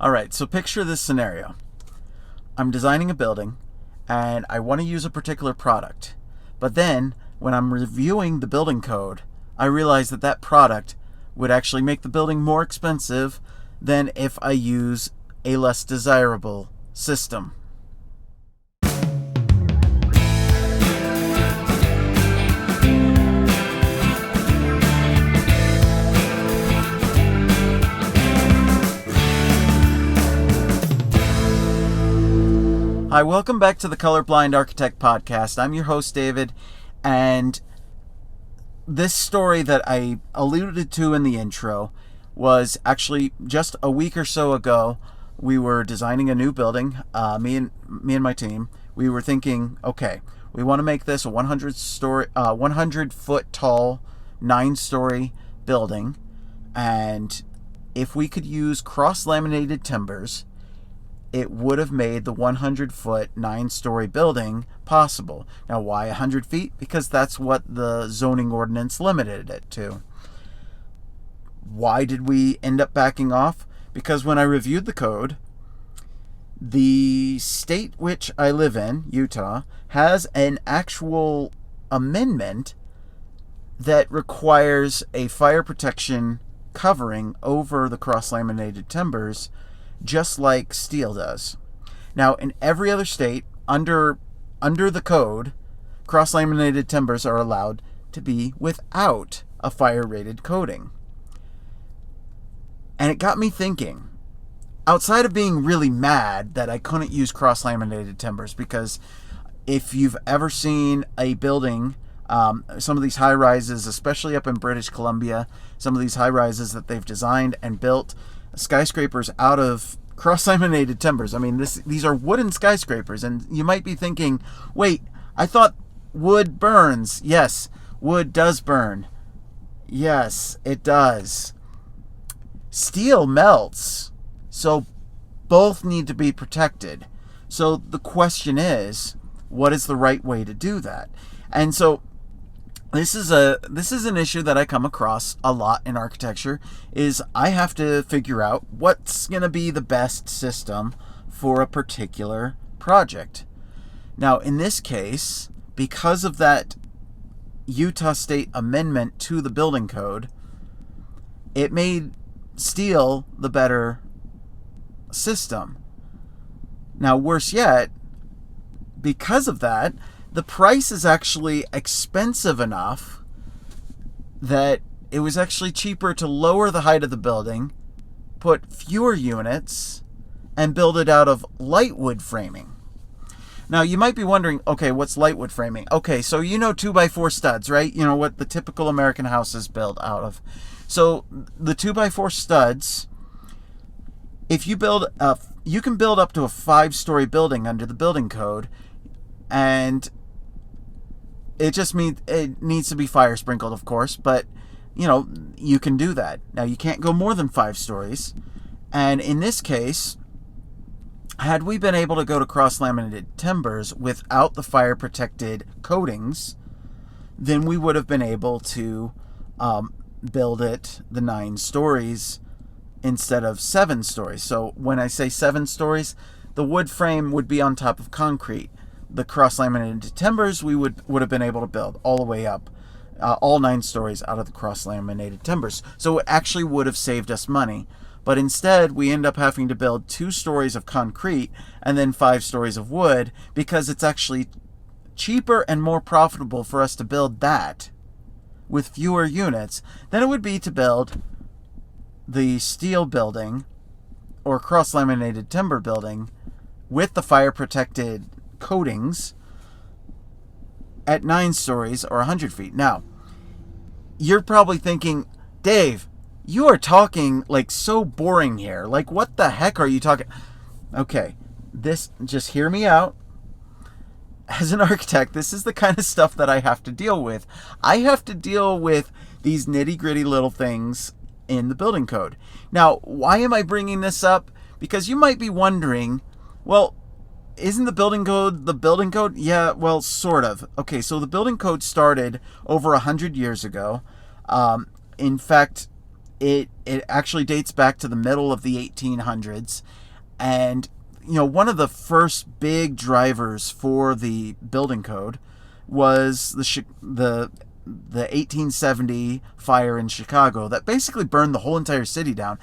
All right, so picture this scenario. I'm designing a building and I want to use a particular product. But then when I'm reviewing the building code, I realize that that product would actually make the building more expensive than if I use a less desirable system. Hi, welcome back to the Colorblind Architect Podcast. I'm your host, David, and this story that I alluded to in the intro was actually just a week or so ago. We were designing a new building, me and my team. We were thinking, okay, we want to make this a 100-foot tall, 9-story building, and if we could use cross-laminated timbers, it would have made the 100-foot, 9-story building possible. Now, why 100 feet? Because that's what the zoning ordinance limited it to. Why did we end up backing off? Because when I reviewed the code, the state which I live in, Utah, has an actual amendment that requires a fire protection covering over the cross-laminated timbers, just like steel does. Now, in every other state, under the code, cross-laminated timbers are allowed to be without a fire-rated coating. And it got me thinking, outside of being really mad that I couldn't use cross-laminated timbers, because if you've ever seen a building, some of these high-rises, especially up in British Columbia, some of these high-rises that they've designed and built skyscrapers out of cross-laminated timbers. I mean, these are wooden skyscrapers, and you might be thinking, wait, I thought wood burns. Yes, wood does burn. Yes, it does. Steel melts, so both need to be protected. So the question is, what is the right way to do that? And so this is an issue that I come across a lot in architecture, is I have to figure out what's going to be the best system for a particular project. Now, in this case, because of that Utah State amendment to the building code, it made steel the better system. Now, worse yet, because of that, the price is actually expensive enough that it was actually cheaper to lower the height of the building, put fewer units, and build it out of light wood framing. Now, you might be wondering, okay, what's light wood framing? Okay, so you know 2x4 studs, right? You know what the typical American house is built out of. So the 2x4 studs, if you you can build up to a 5-story building under the building code, and it just means it needs to be fire sprinkled, of course, but you can do that. Now, you can't go more than 5 stories. And in this case, had we been able to go to cross-laminated timbers without the fire protected coatings, then we would have been able to build it the 9 stories instead of 7 stories. So when I say 7 stories, the wood frame would be on top of concrete. The cross-laminated timbers we would have been able to build all the way up, all 9 stories out of the cross-laminated timbers. So it actually would have saved us money. But instead, we end up having to build 2 stories of concrete and then 5 stories of wood, because it's actually cheaper and more profitable for us to build that with fewer units than it would be to build the steel building or cross-laminated timber building with the fire-protected coatings at 9 stories or 100 feet. Now, you're probably thinking, Dave, you are talking like so boring here. Like, what the heck are you talking? Okay, just hear me out. As an architect, this is the kind of stuff that I have to deal with. I have to deal with these nitty-gritty little things in the building code. Now, why am I bringing this up? Because you might be wondering, well, isn't the building code the building code? Yeah, well, sort of. Okay, so the building code started over 100 years ago. In fact, It actually dates back to the middle of the 1800s, and one of the first big drivers for the building code was the 1870 fire in Chicago that basically burned the whole entire city down.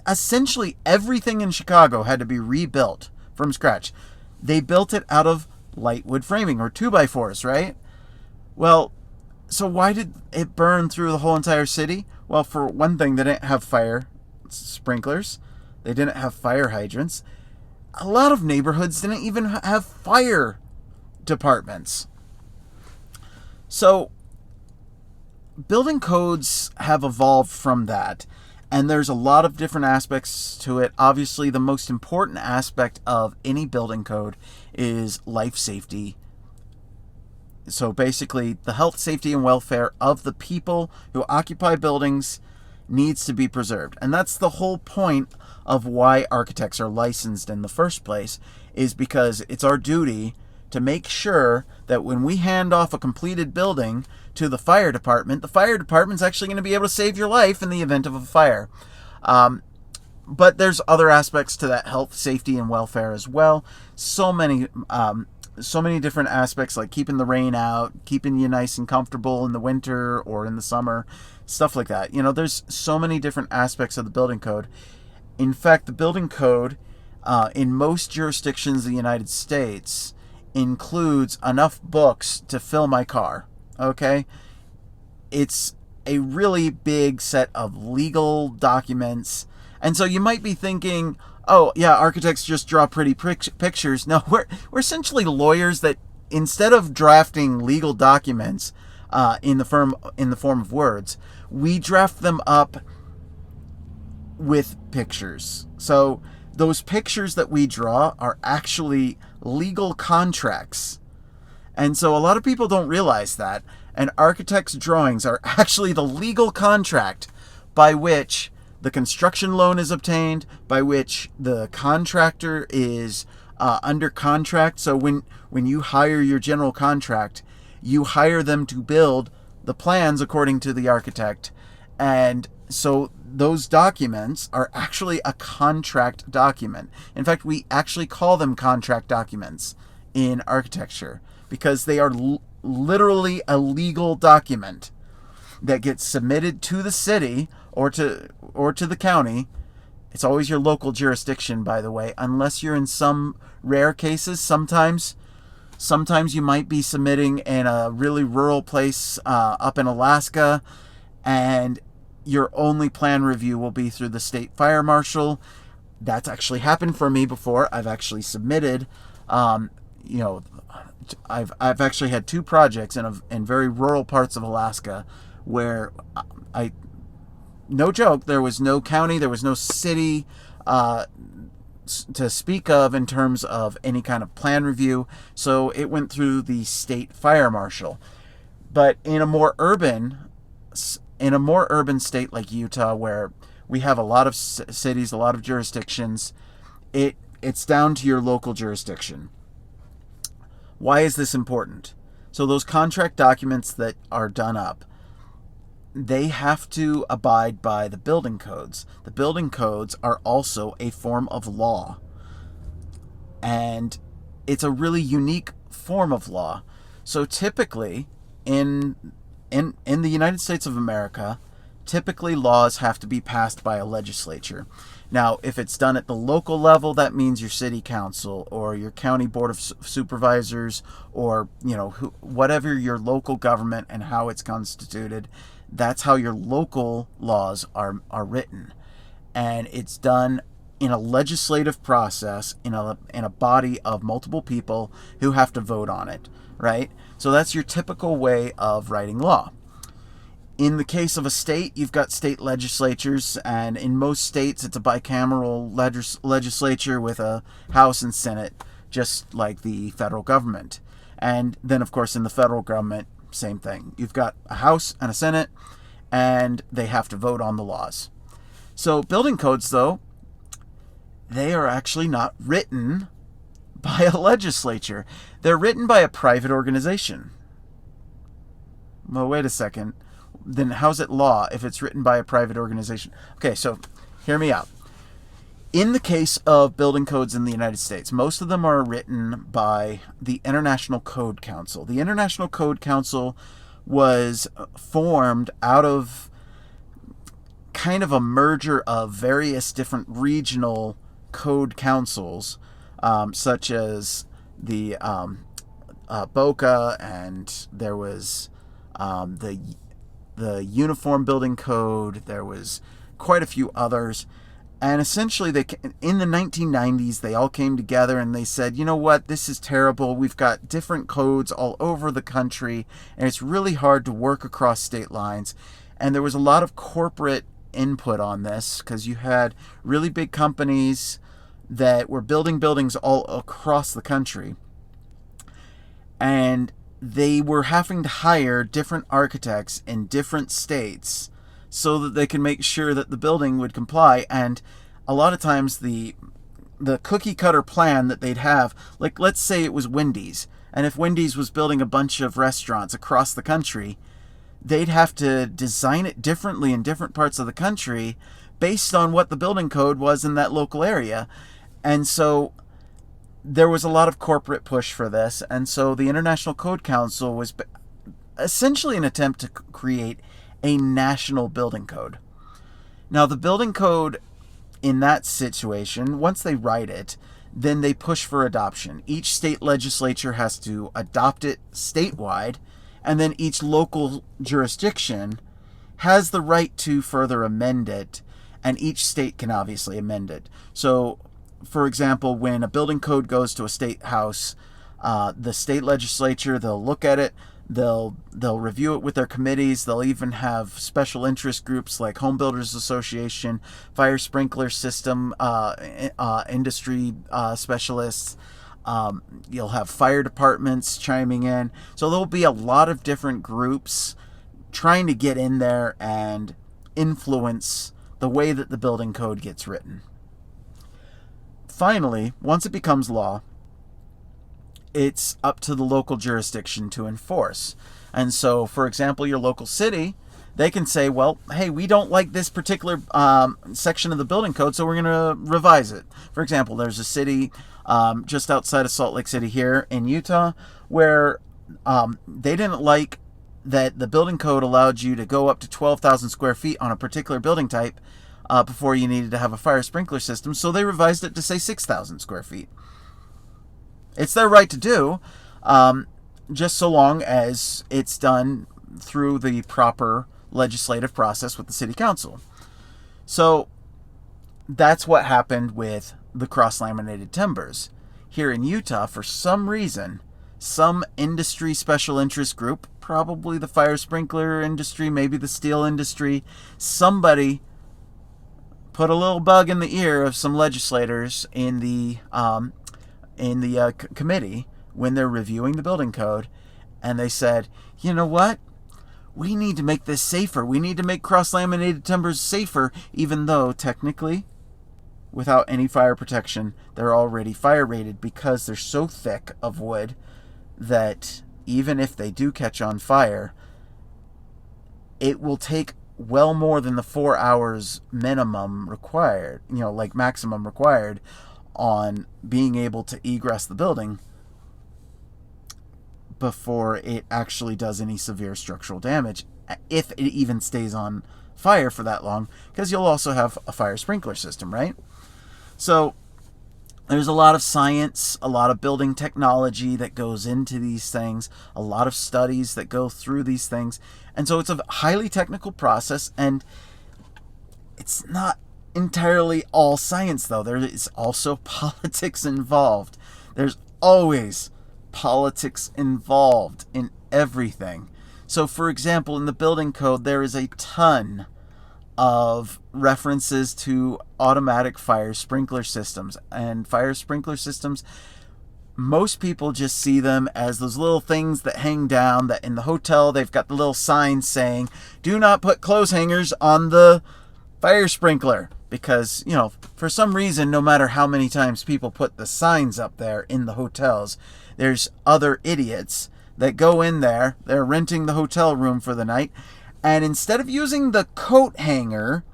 Essentially everything in Chicago had to be rebuilt from scratch. They built it out of light wood framing, or 2x4s, right? Well, so why did it burn through the whole entire city? Well, for one thing, they didn't have fire sprinklers. They didn't have fire hydrants. A lot of neighborhoods didn't even have fire departments. So building codes have evolved from that, and there's a lot of different aspects to it. Obviously, the most important aspect of any building code is life safety. So basically, the health, safety, and welfare of the people who occupy buildings needs to be preserved. And that's the whole point of why architects are licensed in the first place, is because it's our duty to make sure that when we hand off a completed building to the fire department's actually going to be able to save your life in the event of a fire. But there's other aspects to that health, safety, and welfare as well. So many different aspects, like keeping the rain out, keeping you nice and comfortable in the winter or in the summer, stuff like that. There's so many different aspects of the building code. In fact, the building code in most jurisdictions in the United States includes enough books to fill my car. Okay? It's a really big set of legal documents. And so you might be thinking, oh, yeah, architects just draw pretty pictures. No, we're essentially lawyers that, instead of drafting legal documents in the form of words, we draft them up with pictures. So those pictures that we draw are actually legal contracts. And so a lot of people don't realize that. And architects' drawings are actually the legal contract by which the construction loan is obtained, by which the contractor is under contract. So when you hire your general contract, you hire them to build the plans according to the architect. And so those documents are actually a contract document. In fact, we actually call them contract documents in architecture because they are literally a legal document that gets submitted to the city or to the county. It's always your local jurisdiction, by the way, unless you're in some rare cases. Sometimes you might be submitting in a really rural place up in Alaska, and your only plan review will be through the state fire marshal. That's actually happened for me before. I've actually submitted, I've actually had two projects in very rural parts of Alaska where no joke, there was no county, there was no city to speak of in terms of any kind of plan review. So it went through the state fire marshal. But in a more urban state like Utah, where we have a lot of cities, a lot of jurisdictions, it's down to your local jurisdiction. Why is this important? So those contract documents that are done up, they have to abide by the building codes. The building codes are also a form of law. And it's a really unique form of law. So typically, in the United States of America, typically laws have to be passed by a legislature. Now, if it's done at the local level, that means your city council or your county board of supervisors, or whatever your local government and how it's constituted. That's how your local laws are written, and it's done in a legislative process in a body of multiple people who have to vote on it, right? So that's your typical way of writing law. In the case of a state, you've got state legislatures, and in most states it's a bicameral legislature with a House and Senate, just like the federal government. And then, of course, in the federal government, same thing. You've got a House and a Senate, and they have to vote on the laws. So building codes, though, they are actually not written by a legislature. They're written by a private organization. Well, wait a second. then how's it law if it's written by a private organization? Okay, so hear me out. In the case of building codes in the United States, most of them are written by the International Code Council. The International Code Council was formed out of kind of a merger of various different regional code councils, such as the BOCA, and there was the Uniform Building Code. There was quite a few others. And essentially, in the 1990s, they all came together and they said, you know what, this is terrible. We've got different codes all over the country, and it's really hard to work across state lines. And there was a lot of corporate input on this because you had really big companies that were building buildings all across the country. And they were having to hire different architects in different states so that they can make sure that the building would comply. And a lot of times the cookie cutter plan that they'd have, like let's say it was Wendy's, and if Wendy's was building a bunch of restaurants across the country, they'd have to design it differently in different parts of the country based on what the building code was in that local area. And so there was a lot of corporate push for this, and so the International Code Council was essentially an attempt to create a national building code. Now, the building code in that situation, once they write it, then they push for adoption. Each state legislature has to adopt it statewide, and then each local jurisdiction has the right to further amend it, and each state can obviously amend it. So, for example, when a building code goes to a state house, the state legislature, they'll look at it, they'll review it with their committees. They'll even have special interest groups like Home Builders Association, fire sprinkler system industry specialists. You'll have fire departments chiming in. So there'll be a lot of different groups trying to get in there and influence the way that the building code gets written. Finally, once it becomes law, it's up to the local jurisdiction to enforce. And so, for example, your local city, they can say, well, hey, we don't like this particular section of the building code, so we're going to revise it. For example, there's a city just outside of Salt Lake City here in Utah where they didn't like that the building code allowed you to go up to 12,000 square feet on a particular building type before you needed to have a fire sprinkler system, so they revised it to say 6,000 square feet. It's their right to do, just so long as it's done through the proper legislative process with the city council. So that's what happened with the cross-laminated timbers. Here in Utah, for some reason, some industry special interest group, probably the fire sprinkler industry, maybe the steel industry, somebody put a little bug in the ear of some legislators in the committee when they're reviewing the building code, and they said, you know what? We need to make this safer. We need to make cross-laminated timbers safer, even though technically, without any fire protection, they're already fire rated because they're so thick of wood that even if they do catch on fire, it will take well more than the 4 hours minimum required, like maximum required on being able to egress the building before it actually does any severe structural damage, if it even stays on fire for that long, because you'll also have a fire sprinkler system, right? So there's a lot of science, a lot of building technology that goes into these things, a lot of studies that go through these things, and so it's a highly technical process, and it's not entirely all science, though. There is also politics involved. There's always politics involved in everything. So, for example, in the building code, there is a ton of references to automatic fire sprinkler systems. And fire sprinkler systems, most people just see them as those little things that hang down, that in the hotel they've got the little signs saying, do not put clothes hangers on the fire sprinkler. Because, for some reason, no matter how many times people put the signs up there in the hotels, there's other idiots that go in there, they're renting the hotel room for the night, And instead of using the coat hanger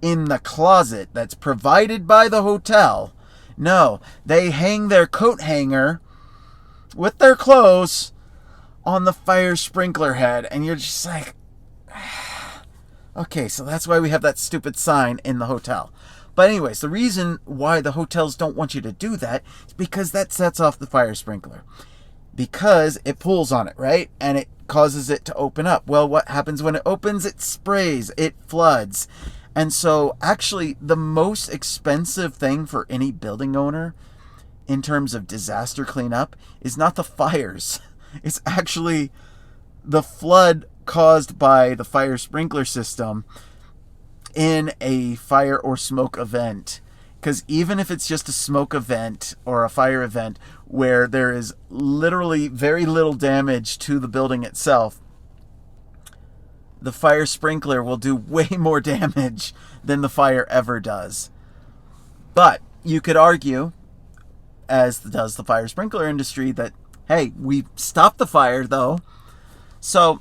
in the closet that's provided by the hotel, no, they hang their coat hanger with their clothes on the fire sprinkler head. And you're just like, okay, so that's why we have that stupid sign in the hotel. But anyways, the reason why the hotels don't want you to do that is because that sets off the fire sprinkler. Because it pulls on it, right? And it causes it to open up. Well, what happens when it opens? It sprays, it floods. And so actually the most expensive thing for any building owner in terms of disaster cleanup is not the fires. It's actually the flood caused by the fire sprinkler system in a fire or smoke event. Because even if it's just a smoke event or a fire event where there is literally very little damage to the building itself, the fire sprinkler will do way more damage than the fire ever does. But you could argue, as does the fire sprinkler industry, that, hey, we stopped the fire though. So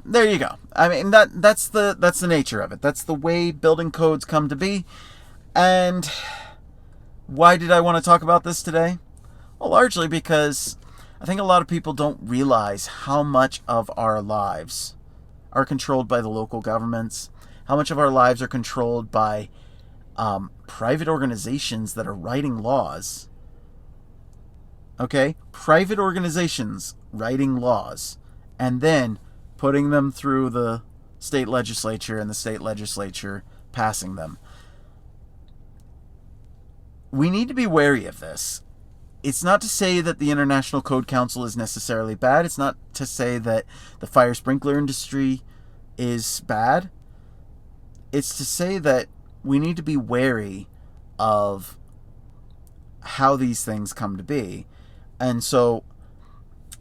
there you go. I mean, that's the nature of it. That's the way building codes come to be. And why did I want to talk about this today? Well, largely because I think a lot of people don't realize how much of our lives are controlled by the local governments, how much of our lives are controlled by private organizations that are writing laws. Okay? Private organizations writing laws and then putting them through the state legislature and the state legislature passing them. We need to be wary of this. It's not to say that the International Code Council is necessarily bad. It's not to say that the fire sprinkler industry is bad. It's to say that we need to be wary of how these things come to be. And so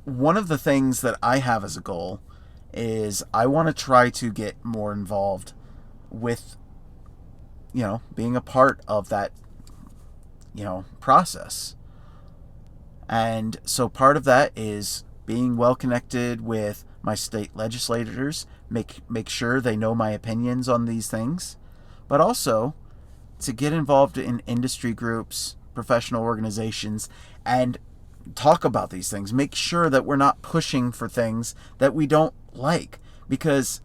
one of the things that I have as a goal is I want to try to get more involved with, being a part of that, process. And so part of that is being well connected with my state legislators, make sure they know my opinions on these things, but also to get involved in industry groups, professional organizations, and talk about these things. Make sure that we're not pushing for things that we don't like, because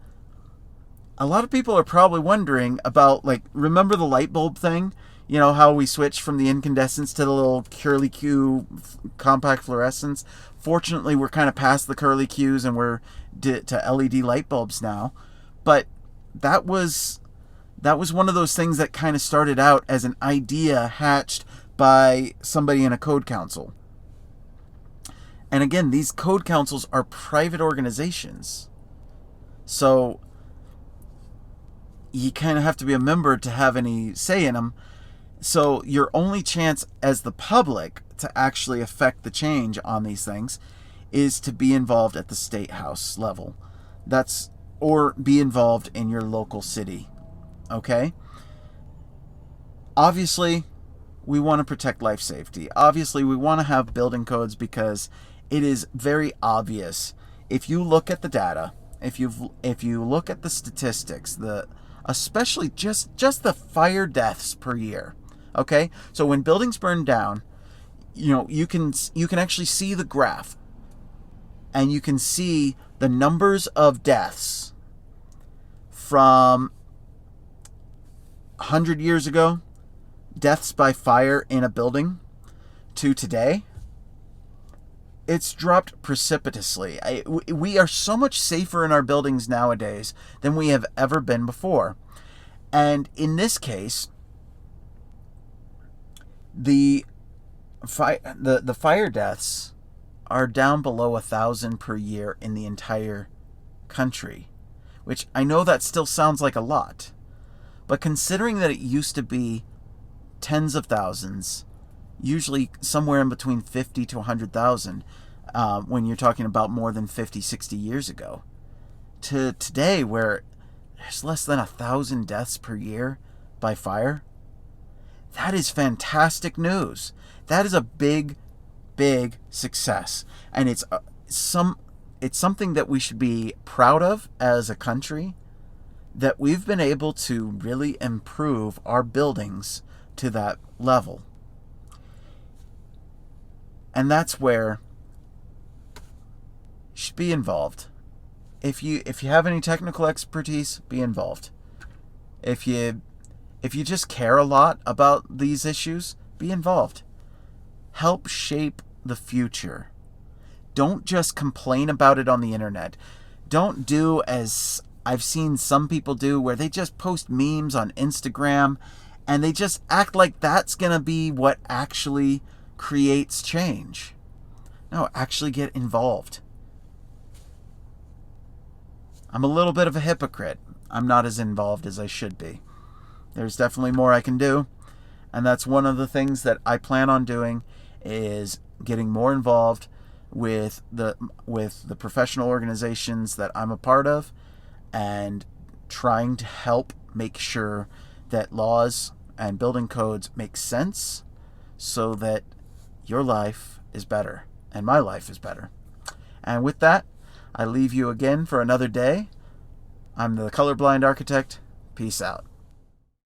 a lot of people are probably wondering about, remember the light bulb thing? You know, how we switched from the incandescents to the little curly-Q compact fluorescents. Fortunately, we're kind of past the curly-Qs and we're to LED light bulbs now. But that was one of those things that kind of started out as an idea hatched by somebody in a code council. And again, these code councils are private organizations. So you kind of have to be a member to have any say in them. So your only chance as the public to actually affect the change on these things is to be involved at the state house level. Or be involved in your local city. Okay? Obviously, we want to protect life safety. Obviously, we want to have building codes because it is very obvious. If you look at the data, if you look at the statistics, especially just the fire deaths per year. Okay, so when buildings burn down, you can actually see the graph, and you can see the numbers of deaths from 100 years ago, deaths by fire in a building, to today. It's dropped precipitously. We are so much safer in our buildings nowadays than we have ever been before, and in this case, the fire deaths are down below 1,000 per year in the entire country, which I know that still sounds like a lot, but considering that it used to be tens of thousands, usually somewhere in between 50 to 100,000 when you're talking about more than 50, 60 years ago, to today where there's less than 1,000 deaths per year by fire. That is fantastic news. That is a big, big success. And it's something that we should be proud of as a country, that we've been able to really improve our buildings to that level. And that's where you should be involved. If you have any technical expertise, be involved. If you just care a lot about these issues, be involved. Help shape the future. Don't just complain about it on the internet. Don't do as I've seen some people do, where they just post memes on Instagram and they just act like that's going to be what actually creates change. No, actually get involved. I'm a little bit of a hypocrite. I'm not as involved as I should be. There's definitely more I can do, and that's one of the things that I plan on doing, is getting more involved with the professional organizations that I'm a part of, and trying to help make sure that laws and building codes make sense, so that your life is better and my life is better. And with that, I leave you again for another day. I'm the Colorblind Architect. Peace out.